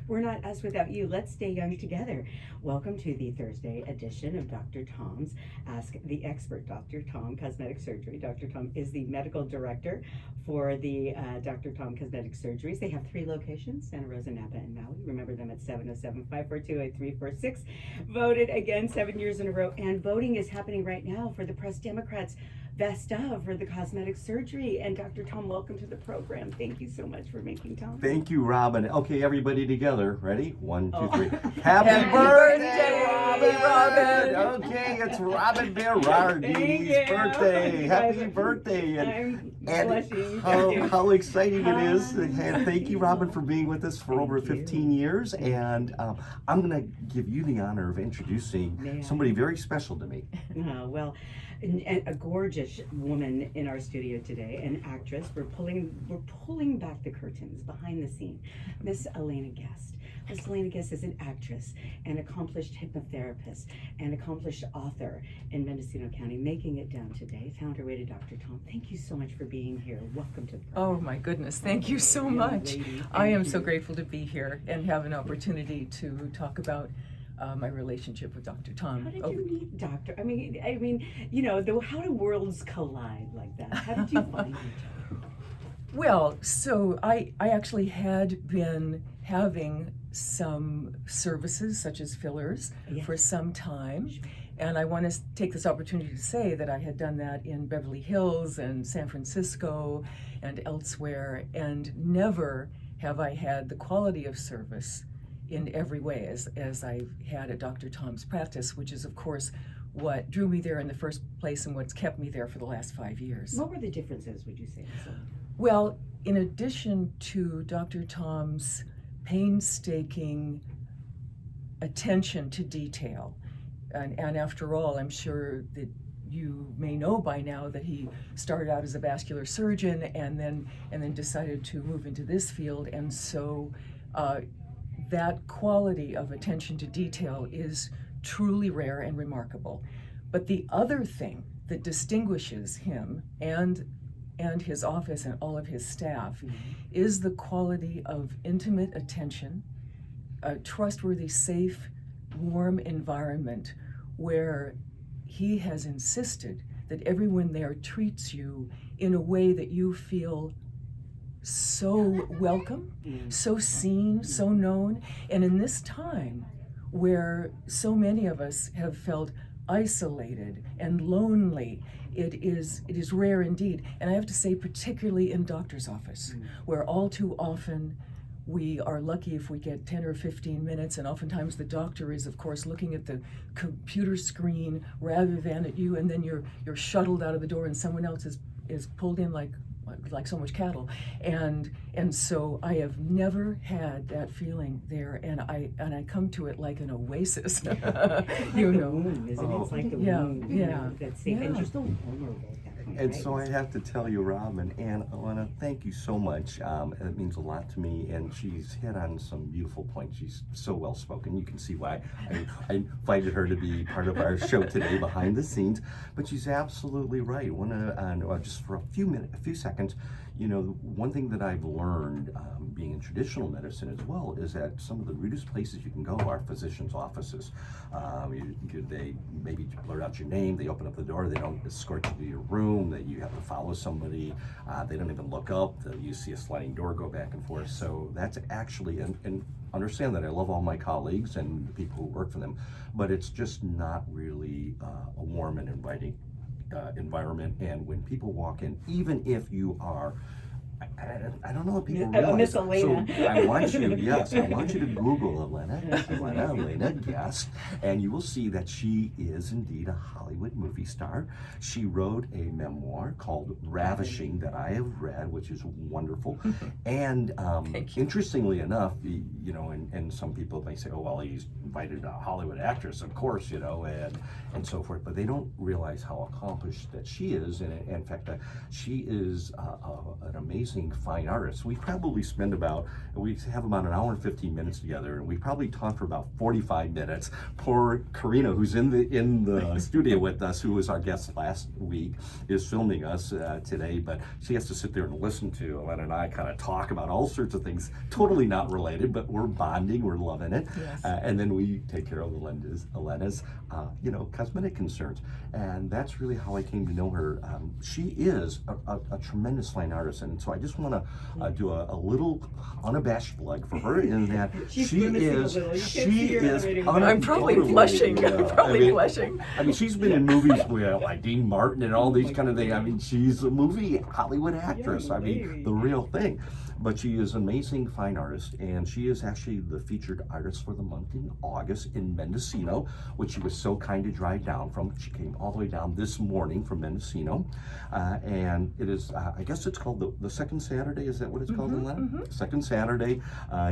We're not us without you. Let's stay young together. Welcome to the Thursday edition of Dr. Tom's Ask the Expert. Dr. Tom Cosmetic Surgery. Dr. Tom is the medical director for the Dr. Tom Cosmetic Surgeries. They have 3 locations, Santa Rosa, Napa, and Maui. Remember them at 707-542-8346. Voted again 7 years in a row, and voting is happening right now for the Press Democrats Best of for the cosmetic surgery. And Dr. Tom, welcome to the program. Thank you so much for making time. Thank you, Robin. Okay, everybody together. Ready? 1, 2, 3. Happy birthday, Robin! Okay, it's Robin Berardi's birthday. Happy birthday. I'm And blushing. how exciting it is. Hi. And thank you, Robin, for being with us for over 15 years. And I'm going to give you the honor of introducing somebody very special to me. Well, a gorgeous woman in our studio today, an actress. We're pulling back the curtains behind the scene. Miss Alena Guest. Miss Alena Guest is an actress, an accomplished hypnotherapist, an accomplished author in Mendocino County, making it down today. Found her way to Dr. Tom. Thank you so much for being here. Welcome to the program. Oh my goodness, thank you so much. I am so grateful to be here and have an opportunity to talk about my relationship with Dr. Tom. How did you meet Doctor? I mean, you know, how do worlds collide like that? How did you find each other? Well, so I actually had been having some services such as fillers for some time. And I want to take this opportunity to say that I had done that in Beverly Hills and San Francisco and elsewhere, and never have I had the quality of service in every way as I've had at Dr. Tom's practice, which is of course what drew me there in the first place and what's kept me there for the last 5 years. What were the differences, would you say? Well, in addition to Dr. Tom's painstaking attention to detail, and after all, I'm sure that you may know by now that he started out as a vascular surgeon and then decided to move into this field, and so that quality of attention to detail is truly rare and remarkable. But the other thing that distinguishes him and his office and all of his staff is the quality of intimate attention, a trustworthy, safe, warm environment where he has insisted that everyone there treats you in a way that you feel so welcome, so seen, so known. And in this time where so many of us have felt isolated and lonely, it is rare indeed. And I have to say, particularly in doctor's office, where all too often we are lucky if we get 10 or 15 minutes, and oftentimes the doctor is, of course, looking at the computer screen rather than at you, and then you're shuttled out of the door and someone else is pulled in like so much cattle, and so I have never had that feeling there, and I come to it like an oasis. You know, womb, isn't it? It's like the womb, that's safe, and you're so vulnerable at that point, And right? so I have to tell you, Robin, and I want to thank you so much. It means a lot to me, and she's hit on some beautiful points. She's so well spoken. You can see why I invited her to be part of our show today, behind the scenes. But she's absolutely right. Just for a few seconds, you know, one thing that I've learned being in traditional medicine as well is that some of the rudest places you can go are physicians' offices. They maybe blurt out your name, they open up the door, they don't escort you to your room, that you have to follow somebody, they don't even look up, you see a sliding door go back and forth. So that's actually, and understand that I love all my colleagues and the people who work for them, but it's just not really a warm and inviting environment. And when people walk in, even if you are, I don't know if people realize. Miss Alena. So I want you to Google Alena Guest, and you will see that she is indeed a Hollywood movie star. She wrote a memoir called Ravishing that I have read, which is wonderful. And interestingly enough, you know, and some people may say, oh, well, he's invited a Hollywood actress, of course, you know, and so forth, but they don't realize how accomplished that she is. And in fact, she is an amazing amazing fine artist. We probably spend we have about an hour and 15 minutes together, and we probably talk for about 45 minutes. Poor Karina, who's in the studio with us, who was our guest last week, is filming us today, but she has to sit there and listen to Alena and I kind of talk about all sorts of things, totally not related, but we're bonding, we're loving it. Yes. And then we take care of Alena's cosmetic concerns. And that's really how I came to know her. She is a tremendous fine artist, and so I just want to do a little unabashed plug for her in that she is. I'm probably blushing. I'm probably blushing. I mean, she's been in movies with like Dean Martin and all these kind of things. I mean, she's a movie Hollywood actress. I mean, the real thing. But she is an amazing fine artist, and she is actually the featured artist for the month in August in Mendocino, which she was so kind to drive down from. She came all the way down this morning from Mendocino, and it is, I guess it's called the second Saturday. Is that what it's called, Alena? Second Saturday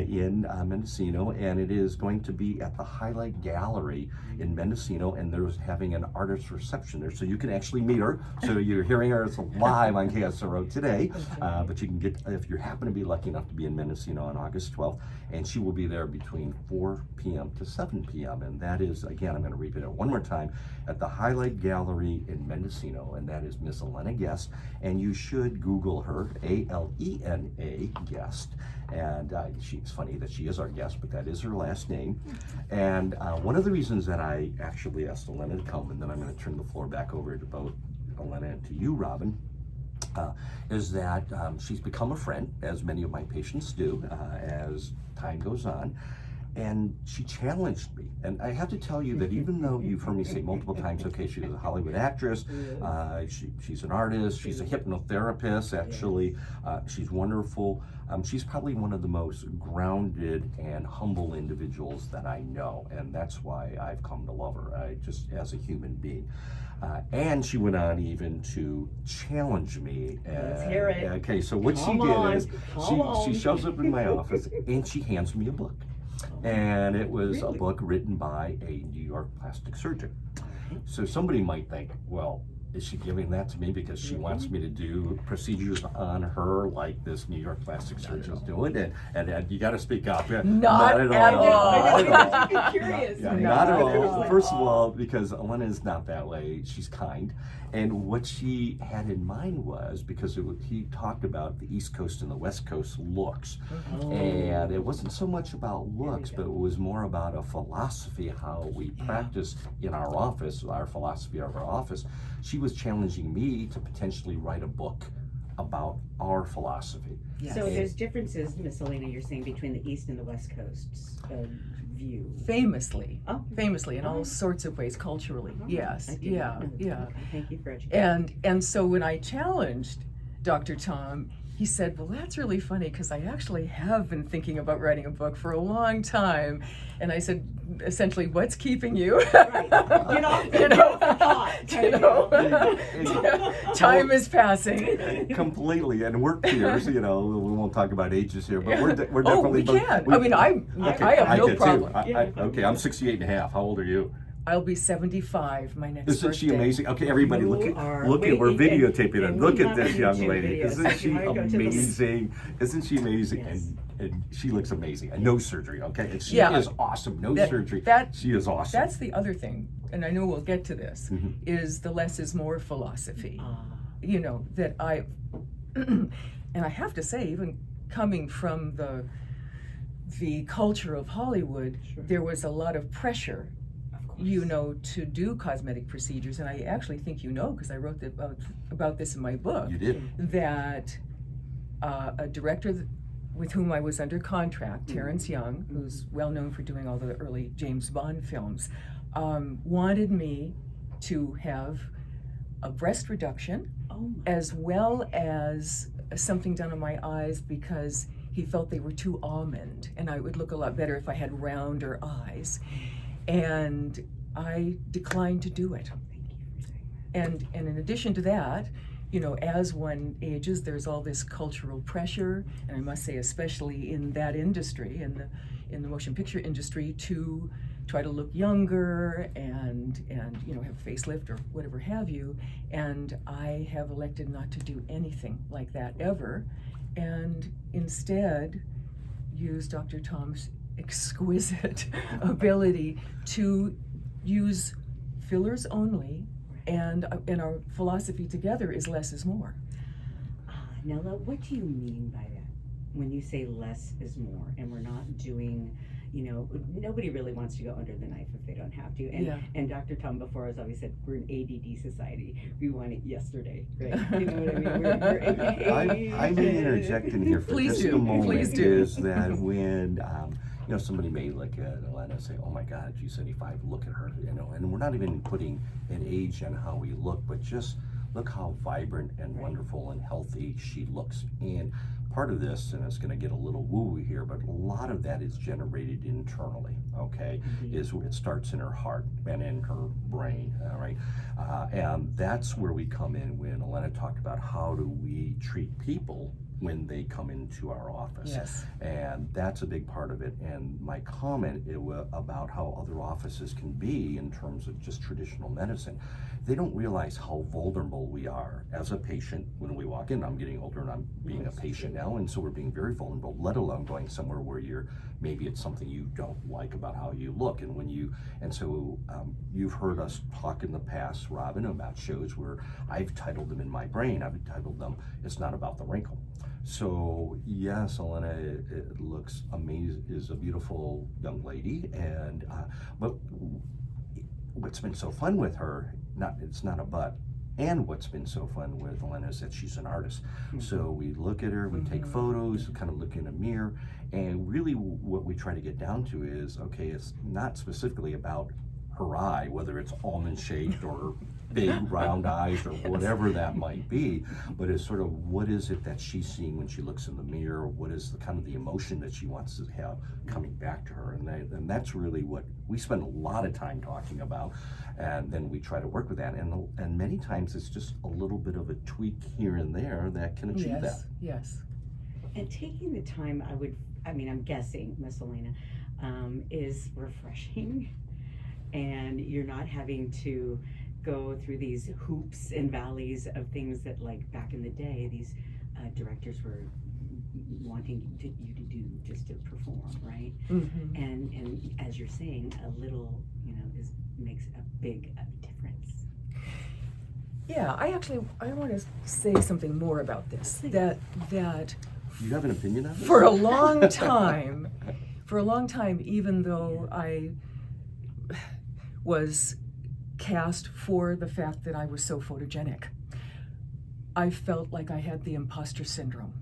in Mendocino, and it is going to be at the Highlight Gallery in Mendocino, and they're having an artist reception there, so you can actually meet her. So you're hearing her, it's live on KSRO today, but you can get, if you happen to be lucky enough to be in Mendocino on August 12th, and she will be there between 4 p.m. to 7 p.m. And that is, again, I'm going to repeat it one more time, at the Highlight Gallery in Mendocino, and that is Miss Alena Guest, and you should Google her, A-L-E-N-A Guest, and it's funny that she is our guest, but that is her last name. And one of the reasons that I actually asked Alena to come, and then I'm going to turn the floor back over to both Alena and to you, Robin, is that she's become a friend, as many of my patients do, as time goes on. And she challenged me. And I have to tell you that even though you've heard me say multiple times, okay, she's a Hollywood actress, she's an artist, she's a hypnotherapist, actually, she's wonderful. She's probably one of the most grounded and humble individuals that I know. And that's why I've come to love her, just as a human being. And she went on even to challenge me. Let's hear it. Okay, so what she did is she shows up in my office and she hands me a book. And it was a book written by a New York plastic surgeon. So somebody might think, well, is she giving that to me because she wants me to do procedures on her like this New York plastic surgeon's doing? And you got to speak up. Not at all. Not at all. Curious. Not at all. First of all, because Alena is not that way. She's kind. And what she had in mind was, because he talked about the East Coast and the West Coast looks. And it wasn't so much about looks, but it was more about a philosophy, how we practice in our office, our philosophy of our office. She was challenging me to potentially write a book about our philosophy. Yes. So there's differences, Miss Alena, you're saying, between the East and the West Coasts view. Famously in all sorts of ways, culturally. Yes, yeah. Okay, thank you for educating. And so when I challenged Dr. Tom, he said, well, that's really funny because I actually have been thinking about writing a book for a long time. And I said, essentially, what's keeping you? Right. Time is passing. Completely, and we're peers. We won't talk about ages here, but we're definitely. Oh, we can. I have no problem. Okay, I'm 68 and a half. How old are you? I'll be 75 my next birthday. Isn't she amazing? Okay, everybody, look at we're videotaping her. Look at this young lady. Isn't she amazing? Isn't she amazing? Yes. And she looks amazing. And no surgery, okay? And she is awesome. No surgery. She is awesome. That's the other thing, and I know we'll get to this, is the less is more philosophy. That I, and I have to say, even coming from the culture of Hollywood, there was a lot of pressure to do cosmetic procedures. And I actually think because I wrote about this in my book. You did. That a director with whom I was under contract, Terrence Young, who's well known for doing all the early James Bond films, wanted me to have a breast reduction as well as something done on my eyes because he felt they were too almond and I would look a lot better if I had rounder eyes. And I declined to do it. And in addition to that, as one ages, there's all this cultural pressure, and I must say, especially in that industry, in the motion picture industry, to try to look younger and have a facelift or whatever have you. And I have elected not to do anything like that ever. and instead use Dr. Tom's exquisite ability to use fillers only, and our philosophy together is less is more. Nella, what do you mean by that? When you say less is more, and we're not doing, nobody really wants to go under the knife if they don't have to. And, Yeah. and Dr. Tom before us always said, we're an ADD society. We want it yesterday, right? You know what I mean? I may interject in here for Please just do. a moment. Please do. Is that when somebody may look at Alena and say, "Oh my God, she's 85. Look at her," and we're not even putting an age on how we look, but just look how vibrant and wonderful and healthy she looks. And part of this, and it's going to get a little woo-woo here, but a lot of that is generated internally, okay? It starts in her heart and in her brain, all right? And that's where we come in when Alena talked about how do we treat people when they come into our office. Yes. And that's a big part of it. And my comment about how other offices can be in terms of just traditional medicine, they don't realize how vulnerable we are as a patient when we walk in. I'm getting older and I'm being a patient now, and so we're being very vulnerable, let alone going somewhere where maybe it's something you don't like about how you look. And so you've heard us talk in the past, Robin, about shows where I've titled them in my brain, I've titled them, It's Not About the Wrinkle. So yes, Alena it looks amazing, is a beautiful young lady, and but what's been so fun with her, it's not a but, and what's been so fun with Alena is that she's an artist. So we look at her, we take photos, kind of look in a mirror, and really what we try to get down to is, okay, it's not specifically about her eye, whether it's almond shaped or big round eyes or whatever that might be, but it's sort of what is it that she's seeing when she looks in the mirror, what is the kind of the emotion that she wants to have coming back to her, and that's really what we spend a lot of time talking about, and then we try to work with that, and many times it's just a little bit of a tweak here and there that can achieve that. Yes. And taking the time, I'm guessing, Miss Alena, is refreshing, and you're not having to go through these hoops and valleys of things that, like back in the day, these directors were wanting you to do just to perform, right? And as you're saying, a little, makes a big difference. Yeah, I want to say something more about this. Please. That You have an opinion on this? for a long time, even though I was cast for the fact that I was so photogenic, I felt like I had the imposter syndrome.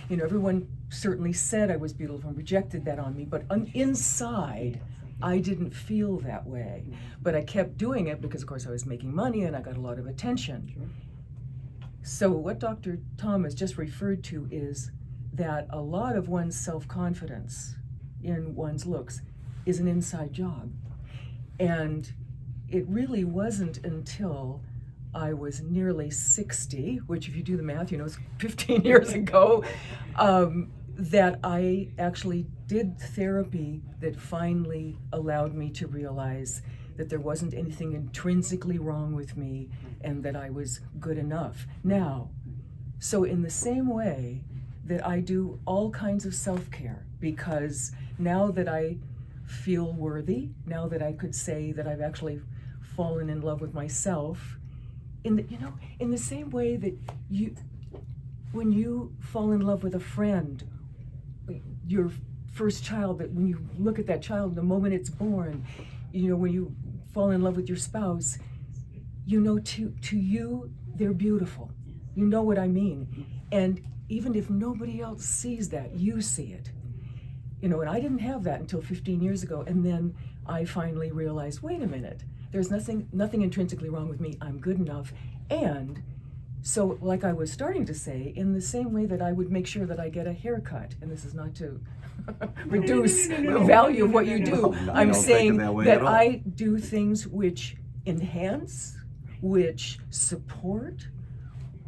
Everyone certainly said I was beautiful and projected that on me, but inside, I didn't feel that way. But I kept doing it because, of course, I was making money and I got a lot of attention. So what Dr. Tom has just referred to is that a lot of one's self-confidence in one's looks is an inside job. And it really wasn't until I was nearly 60, which if you do the math, it's 15 years ago, that I actually did therapy that finally allowed me to realize that there wasn't anything intrinsically wrong with me and that I was good enough. Now, so in the same way that I do all kinds of self-care, because now that I feel worthy, now that I could say that I've actually fallen in love with myself, in the same way that when you fall in love with a friend, your first child, that when you look at that child the moment it's born, when you fall in love with your spouse, to you they're beautiful. You know what I mean? And even if nobody else sees that, you see it. And I didn't have that until 15 years ago, and then I finally realized, wait a minute, there's nothing intrinsically wrong with me. I'm good enough. And so, like I was starting to say, in the same way that I would make sure that I get a haircut, and this is not to reduce the value of what you do, I'm saying that I do things which enhance, which support,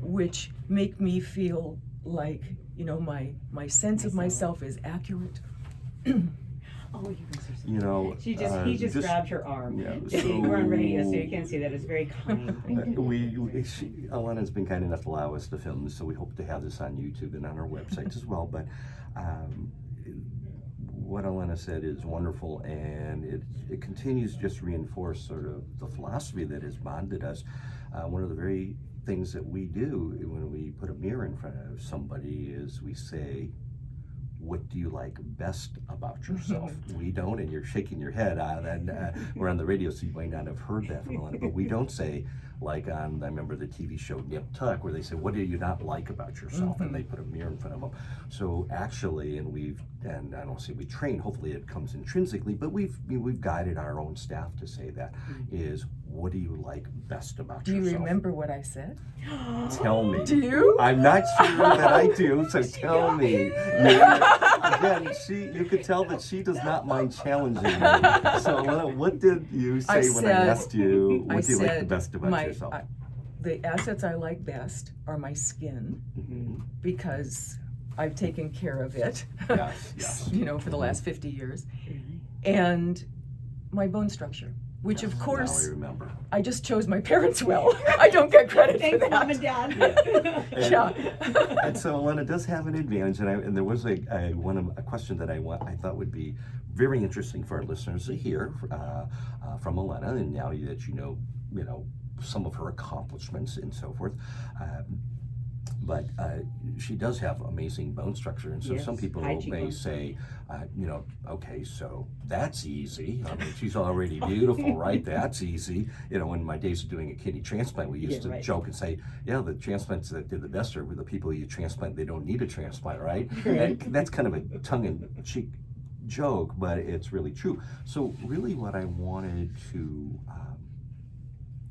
which make me feel like, my sense of myself is accurate. Oh, you guys are so You know, he just grabbed her arm. Yeah, We're on radio, so you can't see that. It's very kind. Alena's been kind enough to allow us to film this, so we hope to have this on YouTube and on our website as well. But what Alena said is wonderful, and it continues just to reinforce sort of the philosophy that has bonded us. One of the very things that we do when we put a mirror in front of somebody is we say, what do you like best about yourself? We don't, and you're shaking your head, and we're on the radio, so you might not have heard that from Alena, but we don't say, like on, I remember the TV show Nip Tuck, where they say, what do you not like about yourself? And they put a mirror in front of them. So actually, and I don't say we train, hopefully it comes intrinsically, but we've guided our own staff to say that, is what do you like best about yourself? Do you remember what I said? Tell me. Do you? I'm not sure that I do, so tell me. Again, you could tell that she does not mind challenging me. So Alena, what did you say when I asked you, what do you like the best about yourself? The assets I like best are my skin, because I've taken care of it, yes. For the last 50 years, and my bone structure. Which, of course, now I remember. I just chose my parents well. I don't get credit for that. Mom and Dad. Yeah. And so Alena does have an advantage, and there was a question that I thought would be very interesting for our listeners to hear from Alena, and now that you know some of her accomplishments and so forth. But she does have amazing bone structure, and so some people may say, okay, so that's easy. I mean, she's already beautiful, right? That's easy. In my days of doing a kidney transplant, we used to joke and say, the transplants that did the best are the people you transplant, they don't need a transplant, right? And that's kind of a tongue-in-cheek joke, but it's really true. So really what I wanted to...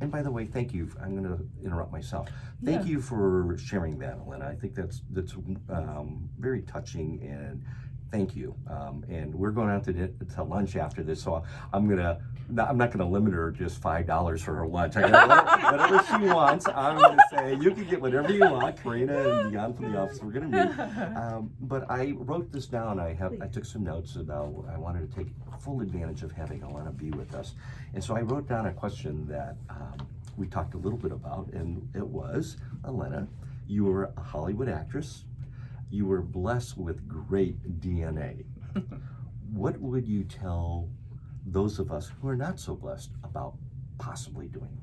and by the way, thank you. I'm going to interrupt myself. Thank you for sharing that, Alena. I think that's very touching, and thank you. And we're going out to lunch after this, so I'm not going to limit her just $5 for her lunch. I'm gonna whatever she wants. I'm going to say you can get whatever you want. Karina and Dion from the office, we're going to meet. But I wrote this down. I took some notes about. I wanted to take full advantage of having Alena be with us, and so I wrote down a question that we talked a little bit about, and it was, Alena, you were a Hollywood actress. You were blessed with great DNA. What would you tell those of us who are not so blessed about possibly doing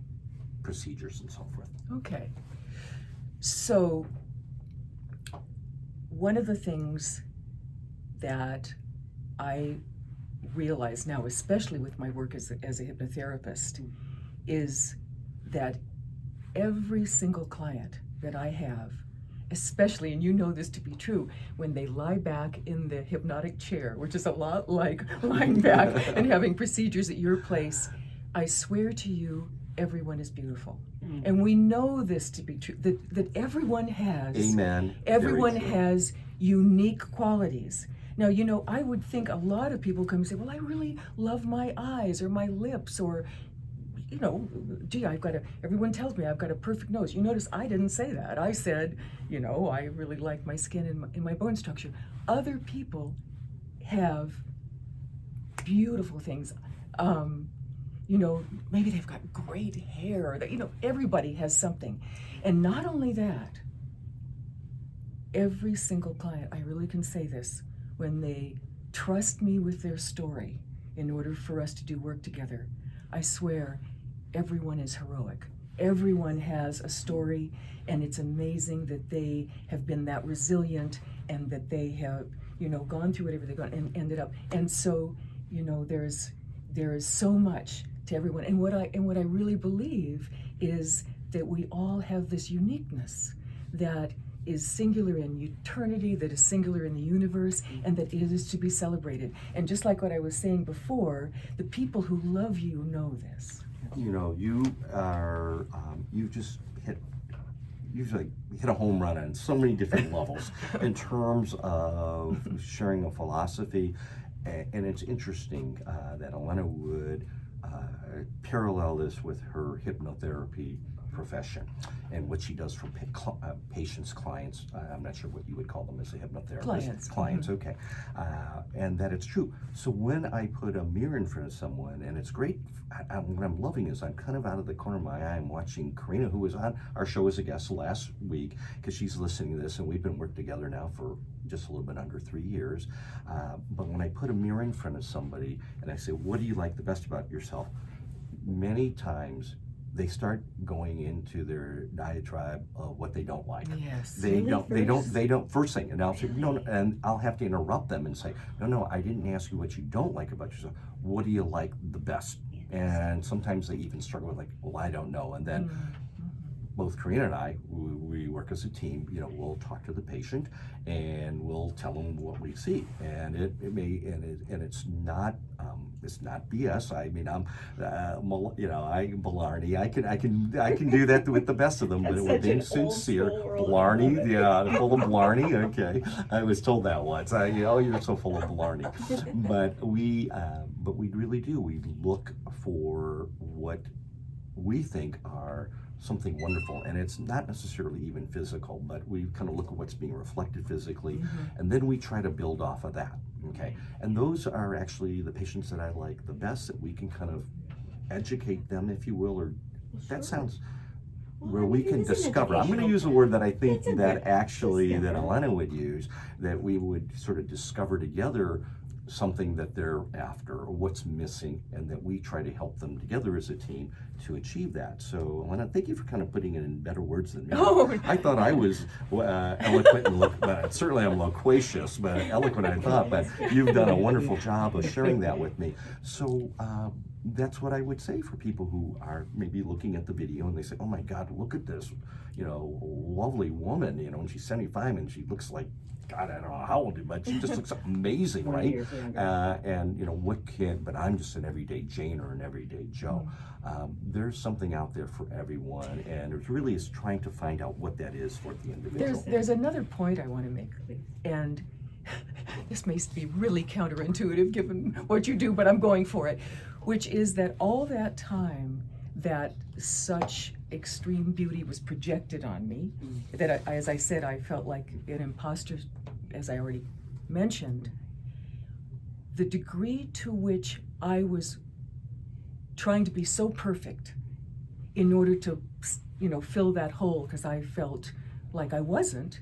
procedures and so forth? Okay. So one of the things that I realize now, especially with my work as a hypnotherapist, is that every single client that I have, especially, and you know this to be true, when they lie back in the hypnotic chair, which is a lot like lying back and having procedures at your place, I swear to you, everyone is beautiful. And we know this to be true, that everyone has, Amen. Everyone has unique qualities. Now, I would think a lot of people come and say, well, I really love my eyes or my lips, or gee, everyone tells me I've got a perfect nose. You notice I didn't say that. I said, I really like my skin and my bone structure. Other people have beautiful things. Maybe they've got great hair. Everybody has something. And not only that, every single client, I really can say this, when they trust me with their story in order for us to do work together, I swear, everyone is heroic. Everyone has a story, and it's amazing that they have been that resilient and that they have, gone through whatever they've gone and ended up. And so, there is so much to everyone. And what I really believe is that we all have this uniqueness that is singular in eternity, that is singular in the universe, and that it is to be celebrated. And just like what I was saying before, the people who love you know this. You've just hit a home run on so many different levels in terms of sharing a philosophy, and it's interesting that Alena would parallel this with her hypnotherapy profession and what she does for patients, clients. I'm not sure what you would call them as a hypnotherapist. Clients, okay. And that it's true. So when I put a mirror in front of someone, and it's great, what I'm loving is I'm kind of out of the corner of my eye, I'm watching Karina, who was on our show as a guest last week, because she's listening to this, and we've been working together now for just a little bit under 3 years. But when I put a mirror in front of somebody and I say, what do you like the best about yourself? Many times they start going into their diatribe of what they don't like. Yes. They don't first thing, and I'll say, no, and I'll have to interrupt them and say, no, I didn't ask you what you don't like about yourself. What do you like the best? And sometimes they even struggle with like, well, I don't know. And then both Karina and I, we work as a team. We'll talk to the patient and we'll tell them what we see, and it's not BS. I mean, I'm Blarney. I can do that with the best of them, but we're being sincere. Blarney, full of Blarney. Okay, I was told that once. You're so full of Blarney. But we really do. We look for what we think are something wonderful, and it's not necessarily even physical, but we kind of look at what's being reflected physically, and then we try to build off of that. Okay, and those are actually the patients that I like the best, that we can kind of educate them, if you will, or that sounds where we can discover. I'm going to use a word that I think that actually that Alena would use, that we would sort of discover together something that they're after or what's missing, and that we try to help them together as a team to achieve that. So Alena, thank you for kind of putting it in better words than me. I thought I was eloquent and certainly I'm loquacious, but eloquent I thought, but you've done a wonderful job of sharing that with me. So that's what I would say for people who are maybe looking at the video and they say, oh my God, look at this, lovely woman, and she's 75 and she looks like, God, I don't know how old, but she just looks amazing, right? But I'm just an everyday Jane or an everyday Joe. There's something out there for everyone, and it really is trying to find out what that is for the individual. There's another point I want to make, and this may be really counterintuitive given what you do, but I'm going for it, which is that all that time that such extreme beauty was projected on me, that as I said, I felt like an imposter, as I already mentioned, the degree to which I was trying to be so perfect in order to, fill that hole, because I felt like I wasn't,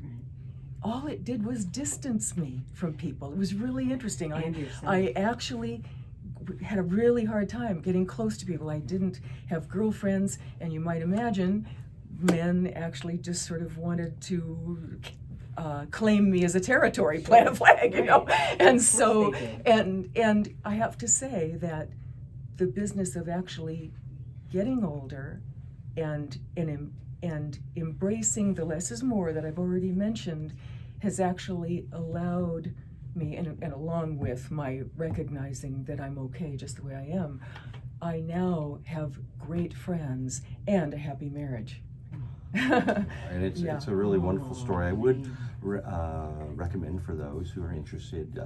all it did was distance me from people. It was really interesting. I actually had a really hard time getting close to people. I didn't have girlfriends, and you might imagine men actually just sort of wanted to claim me as a territory, plant a flag, And so, and I have to say that the business of actually getting older and embracing the less is more that I've already mentioned has actually allowed me, and along with my recognizing that I'm okay just the way I am, I now have great friends and a happy marriage. And it's a really wonderful story. I would recommend for those who are interested,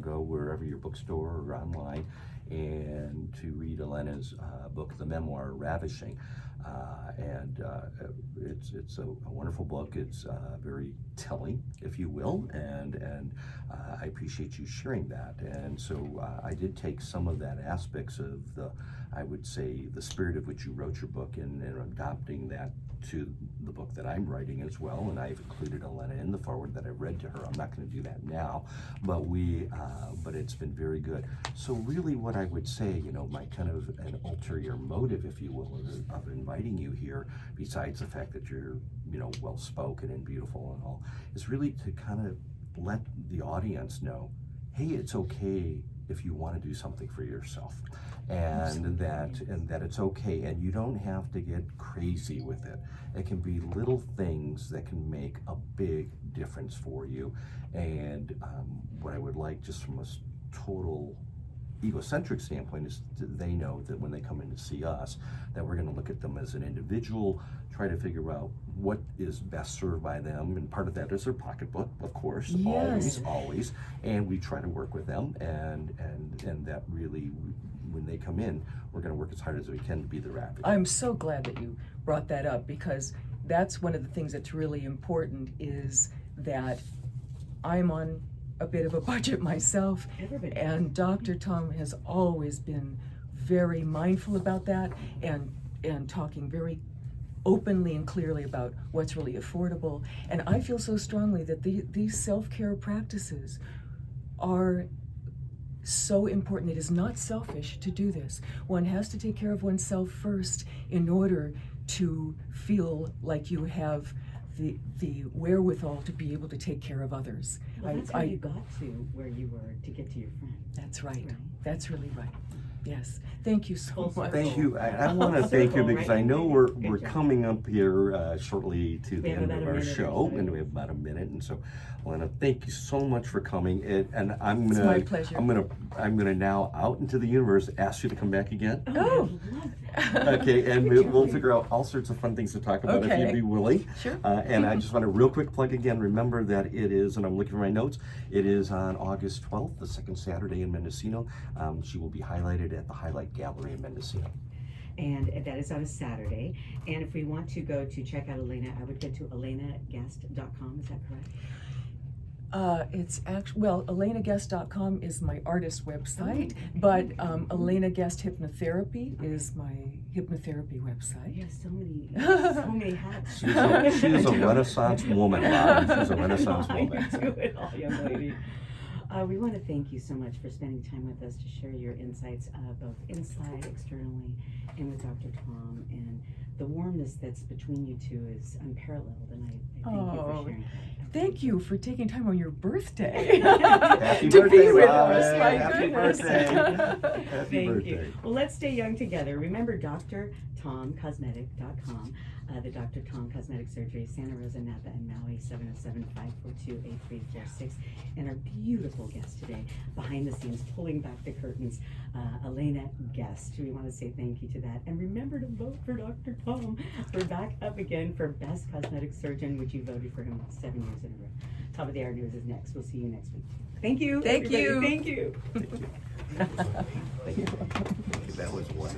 go wherever your bookstore or online and to read Alena's book, the memoir Ravishing. It's a wonderful book. It's very telling, if you will, and I appreciate you sharing that. And so I did take some of that aspects of I would say, the spirit of which you wrote your book, and adopting that to the book that I'm writing as well. And I've included Alena in the foreword that I read to her. I'm not going to do that now, but but it's been very good. So really what I would say, my kind of an ulterior motive, if you will, of inviting you here, besides the fact that you're, well-spoken and beautiful and all, is really to kind of let the audience know, hey, it's okay if you want to do something for yourself, and that it's okay, and you don't have to get crazy with it. It can be little things that can make a big difference for you. And what I would like, just from a total egocentric standpoint, is they know that when they come in to see us, that we're going to look at them as an individual, try to figure out what is best served by them, and part of that is their pocketbook, of course. Yes. always, and we try to work with them, and that really when they come in, we're going to work as hard as we can to be their advocate. I'm so glad that you brought that up, because that's one of the things that's really important, is that I'm on a bit of a budget myself, Everybody. and Dr. Tom has always been very mindful about that, and talking very openly and clearly about what's really affordable. And I feel so strongly that these self-care practices are so important. It is not selfish to do this. One has to take care of oneself first in order to feel like you have the wherewithal to be able to take care of others. Well, that's how you got to where you were to get to your friend. That's right. Right. That's really right. Yes. Thank you so Full much. Thank you. I want to Full thank you circle, because right? I know we're Good job. coming up here shortly to the We have end about of a our minute or show, so. and we have about a minute. And so, Alena, thank you so much for coming. And I'm It's gonna, my pleasure. I'm gonna now out into the universe ask you to come back again. Oh, Oh. I love that. Okay, and Good we'll job. figure out all sorts of fun things to talk about if Okay. you'd be willing. Sure. And I just want to real quick plug again, remember that it is, and I'm looking for my notes, it is on August 12th, the second Saturday in Mendocino. She will be highlighted at the Highlight Gallery in Mendocino. And that is on a Saturday. And if we want to go to check out Alena, I would go to alenaguest.com. Is that correct? It's actually, well, AlenaGuest.com is my artist website, Oh, but okay. Alena Guest Hypnotherapy is my hypnotherapy website. You have so many hats. She is a Renaissance woman, Robin. She's a Renaissance I woman. do it all, young lady. We want to thank you so much for spending time with us to share your insights, both inside, externally, and with Dr. Tom. And the warmness that's between you two is unparalleled, and I thank you for Oh, sharing that. Thank you for taking time on your birthday Happy to birthday, be with Robin. us. My Happy goodness. birthday. Happy Thank birthday. you. Well, let's stay young together. Remember drtomcosmetic.com, the Dr. Tom Cosmetic Surgery, Santa Rosa and Napa and Maui, 707-542-8346. And our beautiful guest today, behind the scenes, pulling back the curtains, Alena Guest. We want to say thank you to that. And remember to vote for Dr. Tom. We're back up again for Best Cosmetic Surgeon, which you voted for him 7 years in a row. Top of the Hour News is next. We'll see you next week. Thank you. Thank everybody. you. Thank you. Thank you. That was wonderful.